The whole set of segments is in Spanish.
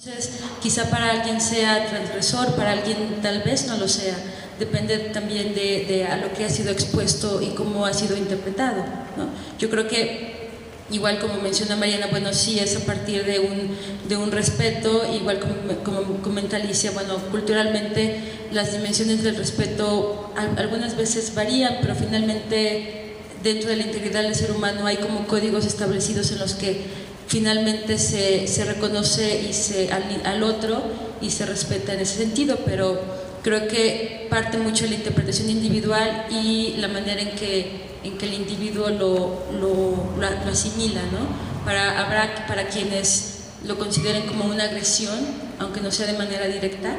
Entonces, quizá para alguien sea transgresor, para alguien tal vez no lo sea. Depende también de a lo que ha sido expuesto y cómo ha sido interpretado, ¿no? Yo creo que, igual como menciona Mariana, bueno, sí es a partir de un respeto, igual como comenta Alicia, bueno, culturalmente las dimensiones del respeto algunas veces varían, pero finalmente dentro de la integridad del ser humano hay como códigos establecidos en los que finalmente se reconoce al otro y se respeta en ese sentido, pero creo que parte mucho de la interpretación individual y la manera en que el individuo lo asimila, ¿no? Habrá para quienes lo consideren como una agresión, aunque no sea de manera directa.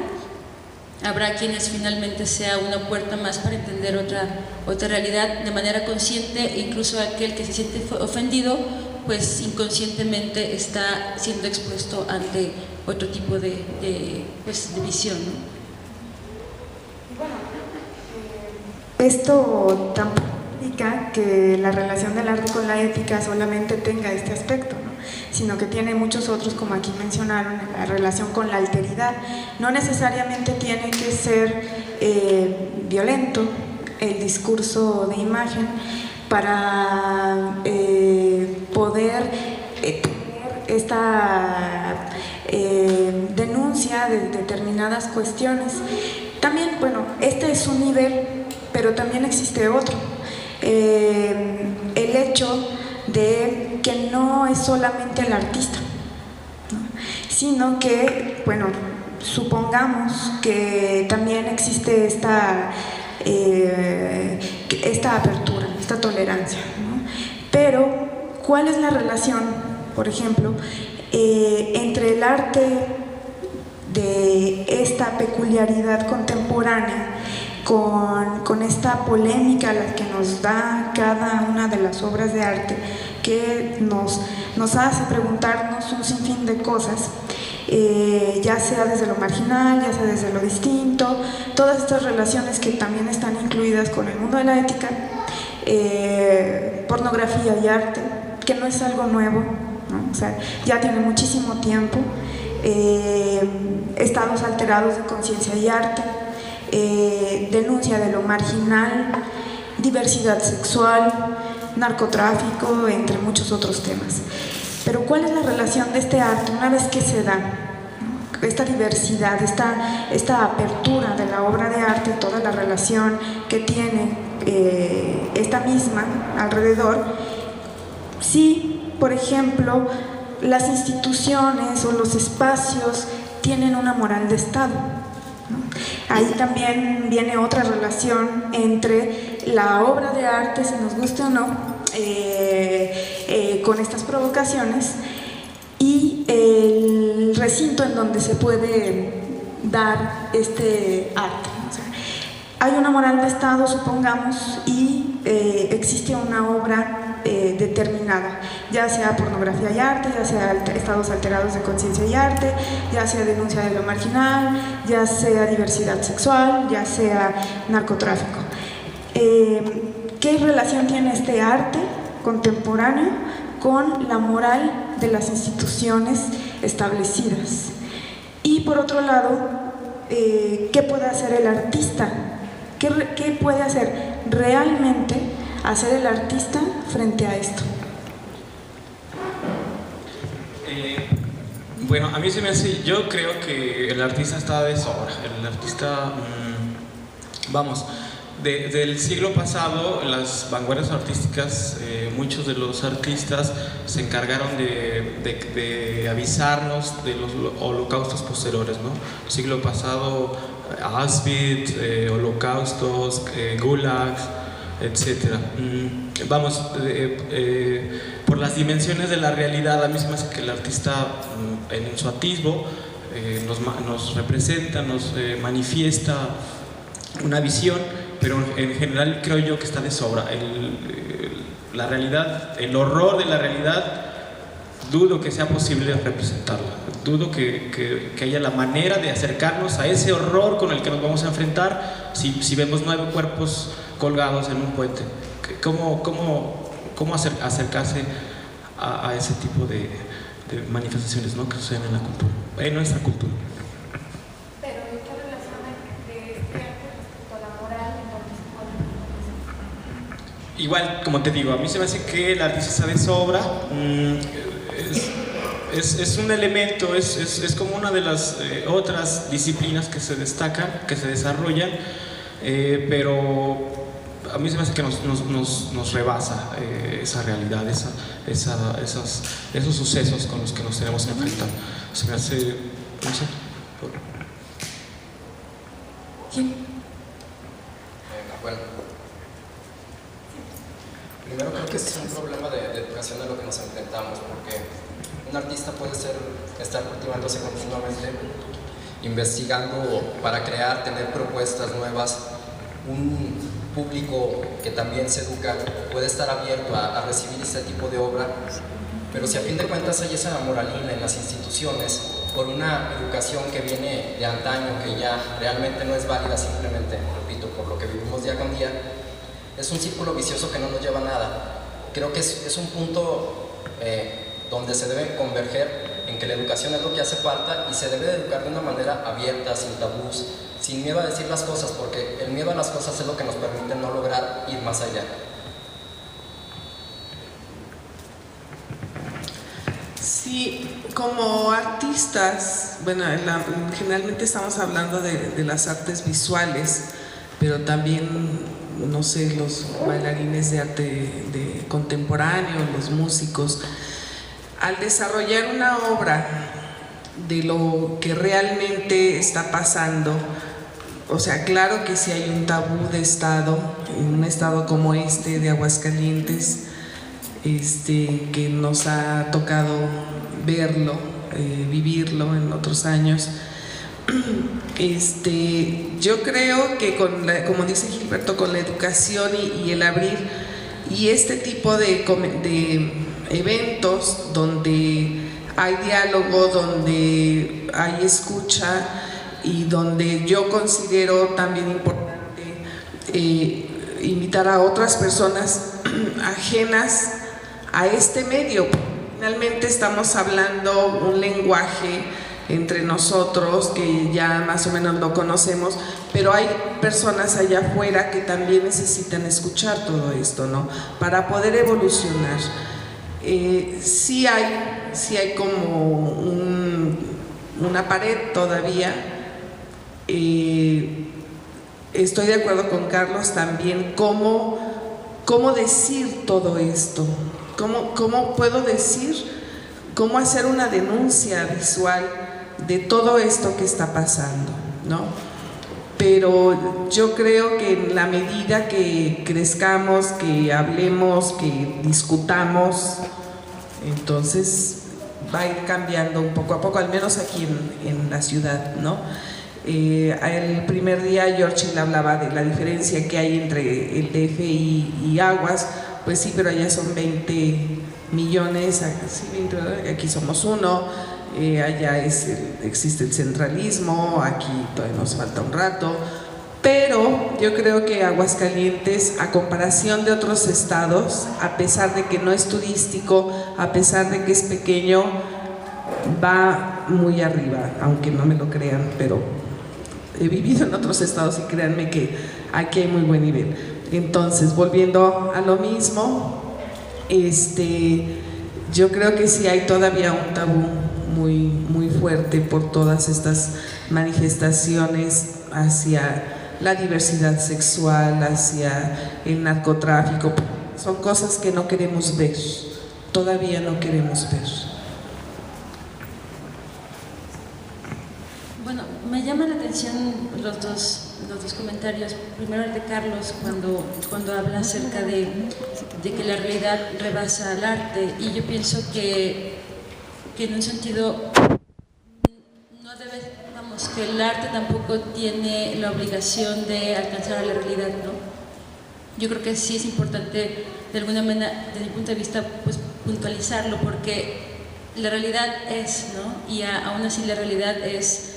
Habrá quienes finalmente sea una puerta más para entender otra realidad de manera consciente, e incluso aquel que se siente ofendido, pues inconscientemente está siendo expuesto ante otro tipo de visión, ¿no? Esto tampoco implica que la relación del arte con la ética solamente tenga este aspecto, ¿no? Sino que tiene muchos otros, como aquí mencionaron, la relación con la alteridad. No necesariamente tiene que ser violento el discurso de imagen para poder tener esta denuncia de determinadas cuestiones. También, bueno, este es un nivel, pero también existe otro. El hecho de que no es solamente el artista, ¿no? Sino que, bueno, supongamos que también existe esta apertura, esta tolerancia, ¿no? Pero, ¿cuál es la relación, por ejemplo, entre el arte de esta peculiaridad contemporánea con esta polémica a la que nos da cada una de las obras de arte, que nos hace preguntarnos un sinfín de cosas, ya sea desde lo marginal, ya sea desde lo distinto, todas estas relaciones que también están incluidas con el mundo de la ética, pornografía y arte, que no es algo nuevo, ¿no? O sea, ya tiene muchísimo tiempo, estados alterados de conciencia y arte, denuncia de lo marginal, diversidad sexual, narcotráfico, entre muchos otros temas. Pero ¿cuál es la relación de este arte una vez que se da, ¿no? Esta diversidad, esta apertura de la obra de arte, toda la relación que tiene esta misma alrededor? Si, por ejemplo, las instituciones o los espacios tienen una moral de Estado, ¿no? Ahí también viene otra relación entre la obra de arte, si nos guste o no, con estas provocaciones, y el recinto en donde se puede dar este arte. O sea, hay una moral de Estado, supongamos, y existe una obra determinada, ya sea pornografía y arte, ya sea estados alterados de conciencia y arte, ya sea denuncia de lo marginal, ya sea diversidad sexual, ya sea narcotráfico. ¿Qué relación tiene este arte contemporáneo con la moral de las instituciones establecidas? Y por otro lado, ¿qué puede hacer el artista? ¿Qué puede hacer realmente hacer el artista frente a esto? Bueno, a mí se me hace, yo creo que el artista está de sobra. El artista, vamos, del siglo pasado, las vanguardias artísticas, muchos de los artistas se encargaron de avisarnos de los holocaustos posteriores, ¿no? El siglo pasado, Auschwitz, holocaustos, gulags, etcétera. Vamos, por las dimensiones de la realidad, a mí se me hace que el artista en su atisbo nos representa, nos manifiesta una visión, pero en general creo yo que está de sobra. La realidad, el horror de la realidad, dudo que sea posible representarla, dudo que haya la manera de acercarnos a ese horror con el que nos vamos a enfrentar si vemos 9 cuerpos colgados en un puente. ¿Cómo acercarse a ese tipo manifestaciones, ¿no?, que suceden en la cultura, en nuestra cultura. Pero ¿qué relación hay de este arte respecto a la moral en Igual, como te digo, a mí se me hace que el artista está de sobra. Es un elemento, es como una de las otras disciplinas que se destacan, que se desarrollan, pero a mí se me hace que nos rebasa esa realidad, esos sucesos con los que nos tenemos que enfrentar. Se me hace, no sé. ¿Quién? Bueno, primero creo que es un problema de educación a lo que nos enfrentamos, porque un artista puede estar cultivándose continuamente, investigando para crear, tener propuestas nuevas. Un público que también se educa puede estar abierto a recibir este tipo de obra, pero si a fin de cuentas hay esa moralina en las instituciones por una educación que viene de antaño, que ya realmente no es válida, simplemente, repito, por lo que vivimos día con día, es un círculo vicioso que no nos lleva a nada. Creo que es un punto donde se debe converger en que la educación es lo que hace falta y se debe de educar de una manera abierta, sin tabús, sin miedo a decir las cosas, porque el miedo a las cosas es lo que nos permite no lograr ir más allá. Sí, como artistas, bueno, generalmente estamos hablando de las artes visuales, pero también, no sé, los bailarines de arte contemporáneo, los músicos, al desarrollar una obra de lo que realmente está pasando, o sea, claro que sí hay un tabú de estado, en un estado como este de Aguascalientes, que nos ha tocado verlo, vivirlo en otros años. Yo creo que como dice Gilberto, con la educación y el abrir y este tipo de eventos donde hay diálogo, donde hay escucha y donde yo considero también importante invitar a otras personas ajenas a este medio. Finalmente estamos hablando un lenguaje entre nosotros que ya más o menos lo conocemos, pero hay personas allá afuera que también necesitan escuchar todo esto, ¿no?, para poder evolucionar. Sí hay como una pared todavía. Estoy de acuerdo con Carlos también, cómo decir todo esto, cómo puedo decir, cómo hacer una denuncia visual de todo esto que está pasando, ¿no? Pero yo creo que en la medida que crezcamos, que hablemos, que discutamos, entonces va a ir cambiando un poco a poco, al menos aquí en la ciudad, ¿no? El primer día Yorchil hablaba de la diferencia que hay entre el DF y Aguas. Pues sí, pero allá son 20 millones, aquí somos 1. Allá existe el centralismo, aquí todavía nos falta un rato, pero yo creo que Aguascalientes, a comparación de otros estados, a pesar de que no es turístico, a pesar de que es pequeño, va muy arriba, aunque no me lo crean, pero he vivido en otros estados y créanme que aquí hay muy buen nivel. Entonces, volviendo a lo mismo, yo creo que sí hay todavía un tabú muy fuerte por todas estas manifestaciones hacia la diversidad sexual, hacia el narcotráfico. Son cosas que no queremos ver, todavía no queremos ver. Bueno, me llama la atención los dos comentarios. Primero el de Carlos, cuando habla acerca de que la realidad rebasa al arte, y yo pienso que en un sentido no debe, que el arte tampoco tiene la obligación de alcanzar a la realidad, ¿no? Yo creo que sí es importante, de alguna manera, desde mi punto de vista, pues puntualizarlo, porque la realidad es, ¿no? Y aún así la realidad es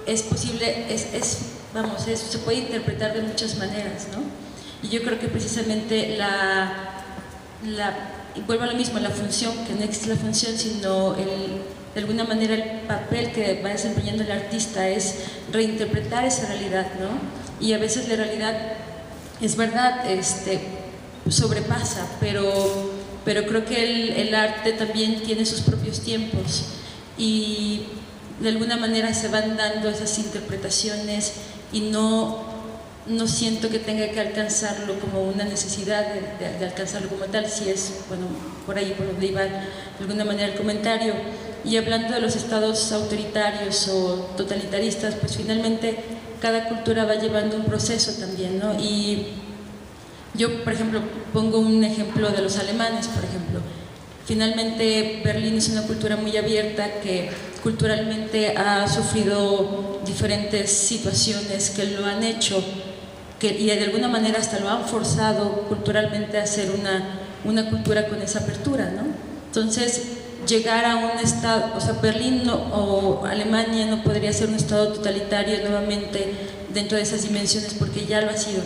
es posible, se puede interpretar de muchas maneras, ¿no? Y yo creo que precisamente y vuelvo a lo mismo, la función, que no existe la función, sino de alguna manera el papel que va desempeñando el artista es reinterpretar esa realidad, ¿no? Y a veces la realidad, es verdad, sobrepasa, pero creo que el arte también tiene sus propios tiempos y de alguna manera se van dando esas interpretaciones y no siento que tenga que alcanzarlo como una necesidad de alcanzarlo como tal, si es, bueno, por ahí por donde iba de alguna manera el comentario. Y hablando de los estados autoritarios o totalitaristas, pues finalmente cada cultura va llevando un proceso también, ¿no? Y yo, por ejemplo, pongo un ejemplo de los alemanes, por ejemplo. Finalmente Berlín es una cultura muy abierta que culturalmente ha sufrido diferentes situaciones que lo han hecho y de alguna manera hasta lo han forzado culturalmente a ser una cultura con esa apertura, ¿no? Entonces, llegar a un estado, o sea, Berlín o Alemania no podría ser un estado totalitario nuevamente dentro de esas dimensiones porque ya lo ha sido.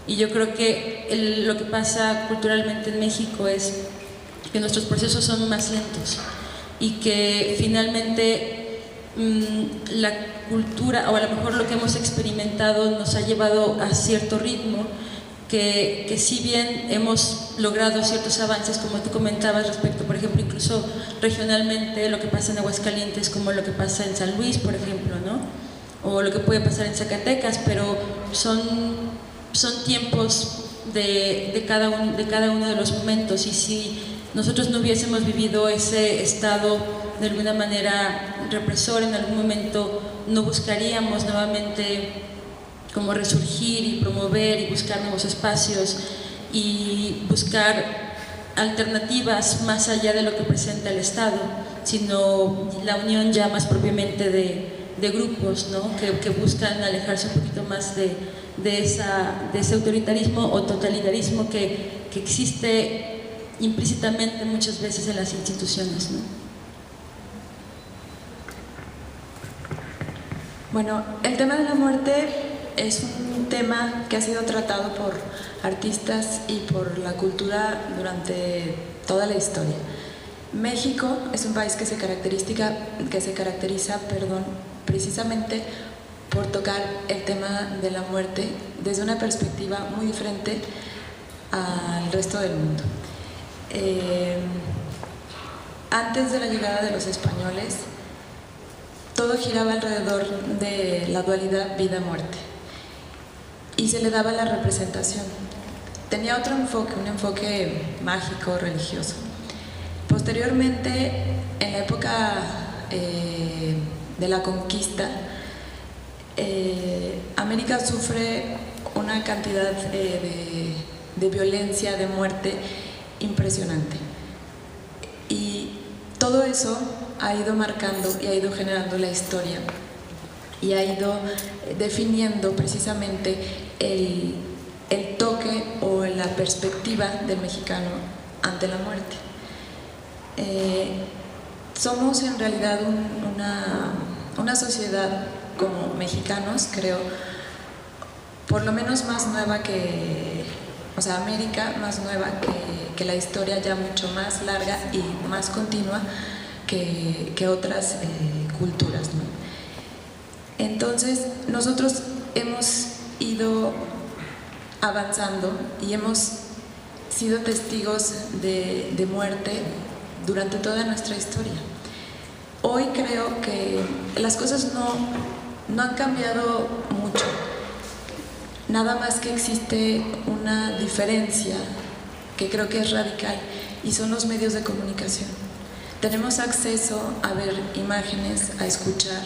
Y yo creo que lo que pasa culturalmente en México es que nuestros procesos son más lentos y que finalmente la cultura, o a lo mejor lo que hemos experimentado nos ha llevado a cierto ritmo que si bien hemos logrado ciertos avances, como tú comentabas respecto, por ejemplo, incluso regionalmente, lo que pasa en Aguascalientes, como lo que pasa en San Luis, por ejemplo, ¿no? O lo que puede pasar en Zacatecas, pero son tiempos de cada uno de los momentos, y si nosotros no hubiésemos vivido ese estado de alguna manera represor en algún momento, no buscaríamos nuevamente como resurgir y promover y buscar nuevos espacios y buscar alternativas más allá de lo que presenta el Estado, sino la unión ya más propiamente de grupos, ¿no? que buscan alejarse un poquito más de ese autoritarismo o totalitarismo que existe implícitamente muchas veces en las instituciones, ¿no? Bueno, el tema de la muerte es un tema que ha sido tratado por artistas y por la cultura durante toda la historia. México es un país que se caracteriza precisamente por tocar el tema de la muerte desde una perspectiva muy diferente al resto del mundo. Antes de la llegada de los españoles, todo giraba alrededor de la dualidad vida-muerte y se le daba la representación. Tenía otro enfoque, un enfoque mágico, religioso. Posteriormente, en la época de la conquista, América sufre una cantidad de violencia, de muerte impresionante. Y todo eso ha ido marcando y ha ido generando la historia y ha ido definiendo precisamente el toque o la perspectiva del mexicano ante la muerte. Somos en realidad una sociedad como mexicanos, creo, por lo menos más nueva que, o sea, América más nueva que la historia, ya mucho más larga y más continua que otras culturas, ¿no? Entonces, nosotros hemos ido avanzando y hemos sido testigos de muerte durante toda nuestra historia. Hoy creo que las cosas no han cambiado mucho, nada más que existe una diferencia que creo que es radical, y son los medios de comunicación. Tenemos acceso a ver imágenes, a escuchar,